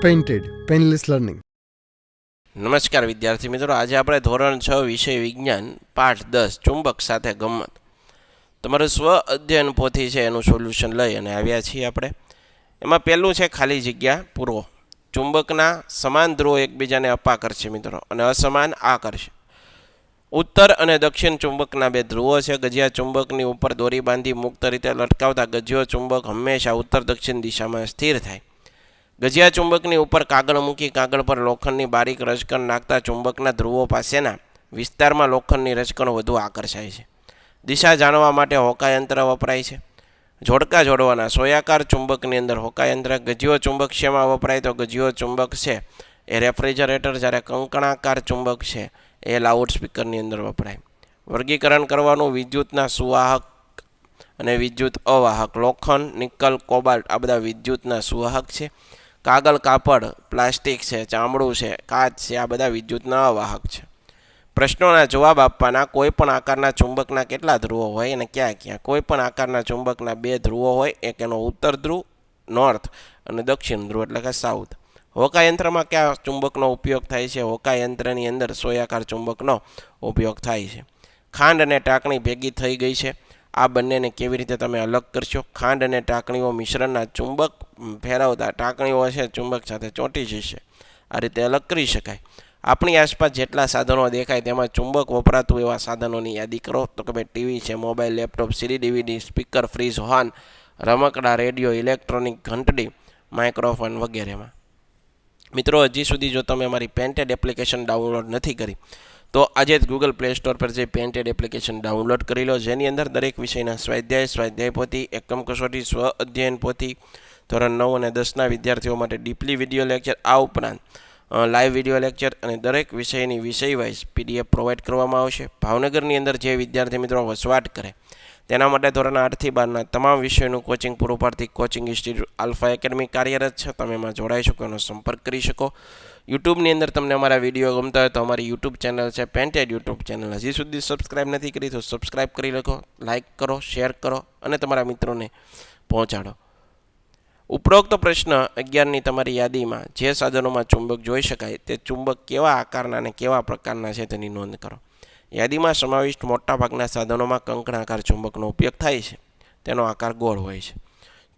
Painted painless learning. નમસ્કાર વિદ્યાર્થી મિત્રો, આજે આપણે ધોરણ 6 વિષય વિજ્ઞાન પાઠ 10 ચુંબક સાથે ગમ્મત તમારું સ્વ અધ્યયન પોથી છે એનું સોલ્યુશન લઈ અને આવ્યા છીએ આપણે. એમાં પહેલું છે ખાલી જગ્યા પૂરો. ચુંબકના સમાન ધ્રુવો એકબીજાને અપાકર છે મિત્રો અને અસમાન આકર છે. ઉત્તર અને દક્ષિણ ચુંબકના બે ધ્રુવો છે. ગજિયા ચુંબકની ઉપર દોરી બાંધી મુક્ત રીતે લટકાવતા ગજિયો ચુંબક હંમેશા ઉત્તર દક્ષિણ દિશામાં સ્થિર થાય. ગજિયા ચુંબકની ઉપર કાગળ મૂકી કાગળ પર લોખંડની બારીક રજકણ નાખતા ચુંબકના ધ્રુવો પાસેના વિસ્તારમાં લોખંડની રજકણ વધુ આકર્ષાય છે. દિશા જાણવા માટે હોકાયંત્ર વપરાય છે. જોડકા જોડવાના સોયાકાર ચુંબકની અંદર હોકાયંત્ર. ગજિયો ચુંબક શેમાં વપરાય તો ગજિયો ચુંબક છે એ રેફ્રિજરેટર, જ્યારે કંકણાકાર ચુંબક છે એ લાઉડ સ્પીકરની અંદર વપરાય. વર્ગીકરણ કરવાનું વિદ્યુતના સુવાહક અને વિદ્યુત અવાહક. લોખંડ, નિકલ, કોબાલ્ટ આ બધા વિદ્યુતના સુવાહક છે. કાગળ, કાપડ, પ્લાસ્ટિક છે, ચામડું છે, કાચ છે, આ બધા વિદ્યુતના અવાહક છે. પ્રશ્નોના જવાબ આપવાના. કોઈ પણ આકારના ચુંબકના કેટલા ધ્રુવો હોય અને ક્યાં ક્યાં? કોઈ પણ આકારના ચુંબકના બે ધ્રુવો હોય, એક એનો ઉત્તર ધ્રુવ નોર્થ અને દક્ષિણ ધ્રુવ એટલે કે સાઉથ. હોકાયંત્રમાં કયા ચુંબકનો ઉપયોગ થાય છે? હોકાયંત્રની અંદર સોયાકાર ચુંબકનો ઉપયોગ થાય છે. ખાંડ અને ટાંકણી ભેગી થઈ ગઈ છે. આ બંનેને કેવી રીતે તમે અલગ કરશો? ખાંડ અને ટાંકણીઓ મિશ્રણના ચુંબક ફેરવતા ટાંકણીઓ છે ચુંબક સાથે ચોંટી જશે. આ રીતે અલગ કરી શકાય. આપણી આસપાસ જેટલા સાધનો દેખાય તેમાં ચુંબક વપરાતું એવા સાધનોની યાદી કરો. તો કે ભાઈ ટીવી છે, મોબાઈલ, લેપટોપ, સીડી, ડીવીડી, સ્પીકર, ફ્રીજ, હોર્ન, રમકડા, રેડિયો, ઇલેક્ટ્રોનિક ઘંટડી, માઇક્રોફોન વગેરેમાં. મિત્રો, હજી સુધી જો તમે અમારી પેન્ટેડ એપ્લિકેશન ડાઉનલોડ નથી કરી તો આજે જ ગૂગલ પ્લે સ્ટોર પર જઈ પેન્ટેડ એપ્લિકેશન ડાઉનલોડ કરી લો, જેની અંદર દરેક વિષયના સ્વાધ્યાય પોથી, એકમ કસોટી, સ્વ અધ્યયન પોથી, ધોરણ 9 અને 10ના વિદ્યાર્થીઓ માટે ડીપલી વિડીયો લેક્ચર, આ ઉપરાંત લાઈવ વિડીયો લેક્ચર અને દરેક વિષયની વિષય વાઇઝ પીડીએફ પ્રોવાઈડ કરવામાં આવશે. ભાવનગરની અંદર જે વિદ્યાર્થી મિત્રો વસવાટ કરે તેના માટે ધોરણ 8 થી 12ના તમામ વિષયોનું કોચિંગ પૂરું પાડતી કોચિંગ ઇન્સ્ટિટ્યૂટ આલ્ફા એકેડમી કાર્યરત છે. તમે એમાં જોડાઈ શકો, એનો સંપર્ક કરી શકો. યુટ્યુબની અંદર તમને અમારા વિડીયો ગમતા હોય તો અમારી યુટ્યુબ ચેનલ છે પેન્ટેડ યુટ્યુબ ચેનલ. હજી સુધી સબસ્ક્રાઇબ નથી કરી તો સબસ્ક્રાઇબ કરી લખો, લાઇક કરો, શેર કરો અને તમારા મિત્રોને પહોંચાડો. ઉપરોક્ત પ્રશ્ન 11ની તમારી યાદીમાં જે સાધનોમાં ચુંબક જોઈ શકાય તે ચુંબક કેવા આકારના અને કેવા પ્રકારના છે તેની નોંધ કરો. યાદીમાં સમાવિષ્ટ મોટાભાગના સાધનોમાં કંકણાકાર ચુંબકનો ઉપયોગ થાય છે. તેનો આકાર ગોળ હોય છે.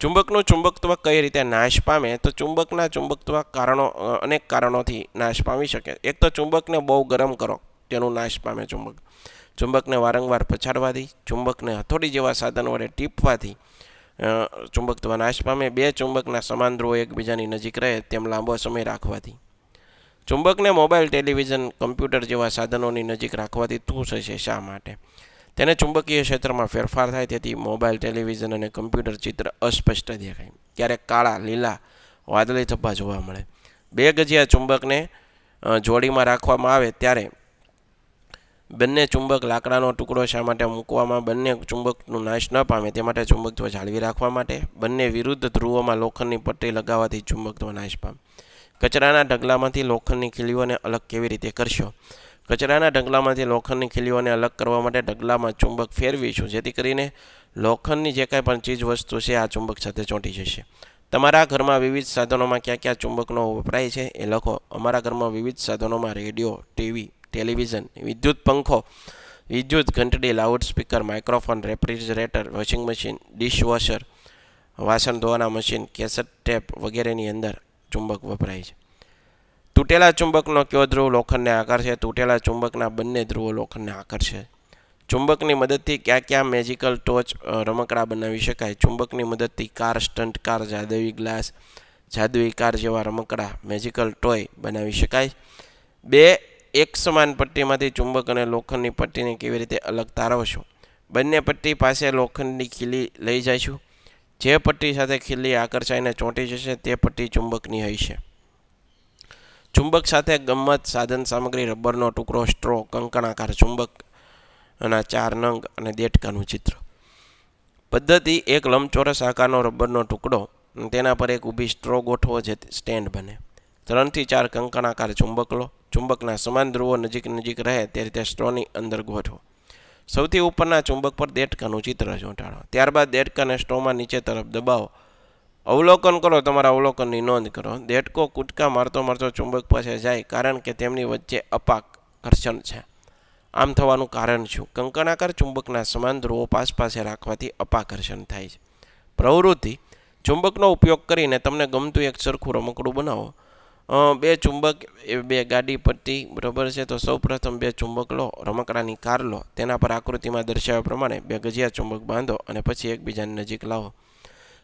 ચુંબકનું ચુંબકત્વ કઈ રીતે નાશ પામે? તો ચુંબકના ચુંબકત્વ અનેક કારણોથી નાશ પામી શકે. એક તો ચુંબકને બહુ ગરમ કરો, તેનું નાશ પામે ચુંબક. ચુંબકને વારંવાર પછાડવાથી, ચુંબકને હથોડી જેવા સાધનો વડે ટીપવાથી ચુંબકત્વ નાશ પામે. બે ચુંબકના સમાન ધ્રુવો એકબીજાની નજીક રહે તેમ લાંબો સમય રાખવાથી. ચુંબકને મોબાઈલ, ટેલિવિઝન, કમ્પ્યુટર જેવા સાધનોની નજીક રાખવાથી શું થશે? શા માટે? તેને ચુંબકીય ક્ષેત્રમાં ફેરફાર થાય, તેથી મોબાઈલ, ટેલિવિઝન અને કમ્પ્યુટર ચિત્ર અસ્પષ્ટ દેખાય. ક્યારેક કાળા, લીલા, વાદળી ધબ્બા જોવા મળે. બે ગજિયા ચુંબકને જોડીમાં રાખવામાં આવે ત્યારે બંને ચુંબક લાકડાનો ટુકડો શા માટે મૂકવામાં? બંને ચુંબકનું નાશ ન પામે તે માટે. ચુંબકત્વ જાળવી રાખવા માટે. બંને વિરુદ્ધ ધ્રુવોમાં લોખંડની પટ્ટી લગાવવાથી ચુંબકત્વ નાશ પામે. કચરાના ઢગલામાંથી લોખંડની ખીલીઓને અલગ કેવી રીતે કરશો? કચરાના ઢગલામાંથી લોખંડની ખીલીઓને અલગ કરવા માટે ઢગલામાં ચુંબક ફેરવીશું, જેથી કરીને લોખંડની જે કાંઈ પણ ચીજ વસ્તુ છે આ ચુંબક સાથે ચોંટી જશે. તમારા ઘરમાં વિવિધ સાધનોમાં ક્યાં ક્યાં ચુંબકનો વપરાય છે એ લખો. અમારા ઘરમાં વિવિધ સાધનોમાં રેડિયો, ટીવી, ટેલિવિઝન, વિદ્યુત પંખો, વિદ્યુત ઘંટડી, loud speaker, microphone, refrigerator, washing machine, dishwasher, વાસણ ધોવાના મશીન, કેસેટ ટેપ વગેરેની અંદર ચુંબક વપરાય છે. તૂટેલા ચુંબકનો કયો ધ્રુવ લોખંડને આકર્ષે? તૂટેલા ચુંબકના બંને ધ્રુવો લોખંડને આકર્ષે. ચુંબકની મદદથી ક્યાં ક્યાં મેજિકલ ટોચ રમકડા બનાવી શકાય? ચુંબકની મદદથી કાર, સ્ટન્ટ કાર, જાદુઈ ગ્લાસ, જાદુઈ કાર જેવા રમકડા મેજિકલ ટોય બનાવી શકાય. બે એક સમાન પટ્ટીમાંથી ચુંબક અને લોખંડની પટ્ટીને કેવી રીતે અલગ તારવશો? બંને પટ્ટી પાસે લોખંડની ખીલી લઈ જઈશું. જે પટ્ટી સાથે ખીલી આકર્ષાઈને ચોંટી જશે તે પટ્ટી ચુંબકની હશે. ચુંબક સાથે ગમ્મત સાધન સામગ્રી, રબરનો ટુકડો, સ્ટ્રો, કંકણાકાર ચુંબક ના 4 નંગ અને દેડકાનું ચિત્ર. પદ્ધતિ: એક લંબચોરસ આકારનો રબરનો ટુકડો, તેના પર એક ઊભી સ્ટ્રો ગોઠવો જે સ્ટેન્ડ બને. 3 થી 4 કંકણાકાર ચુંબક લો. ચુંબકના સમાન ધ્રુવો નજીક રહે તે રીતે સ્ટ્રોની અંદર ગોઠવો. સૌથી ઉપરના ચુંબક પર દેડકાનું ચિત્ર ચોંટાડો. ત્યારબાદ દેડકાને સ્ટ્રોમાં નીચે તરફ દબાવો. અવલોકન કરો, તમારા અવલોકનની નોંધ કરો. દેડકો કૂદકા મારતો મારતો ચુંબક પાસે જાય, કારણ કે તેમની વચ્ચે અપાકર્ષણ છે. આમ થવાનું કારણ શું? કંકણાકાર ચુંબકના સમાન ધ્રુવો પાસે રાખવાથી અપાકર્ષણ થાય છે. પ્રવૃત્તિ: ચુંબકનો ઉપયોગ કરીને તમને ગમતું એક સરખું રમકડું બનાવો. બે ચુંબક, બે ગાડી પટ્ટી, બરાબર છે. તો સૌપ્રથમ બે ચુંબક લો, રમકડાની કાર લો, તેના પર આકૃતિમાં દર્શાવ્યા પ્રમાણે બે ગજિયા ચુંબક બાંધો અને પછી એકબીજાની નજીક લાવો.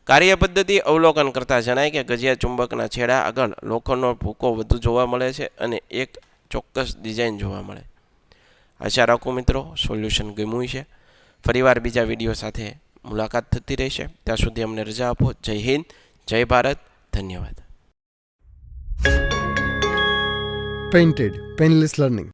કાર્ય પદ્ધતિ: અવલોકન કરતાં જણાય કે ગજિયા ચુંબકના છેડા આગળ લોખંડનો ભૂકો વધુ જોવા મળે છે અને એક ચોક્કસ ડિઝાઇન જોવા મળે. આશા રાખું મિત્રો સોલ્યુશન ગમ્યું છે. ફરીવાર બીજા વિડીયો સાથે મુલાકાત થતી રહેશે. ત્યાં સુધી અમને રજા આપો. જય હિન્દ, જય ભારત, ધન્યવાદ. Painted, Painless Learning.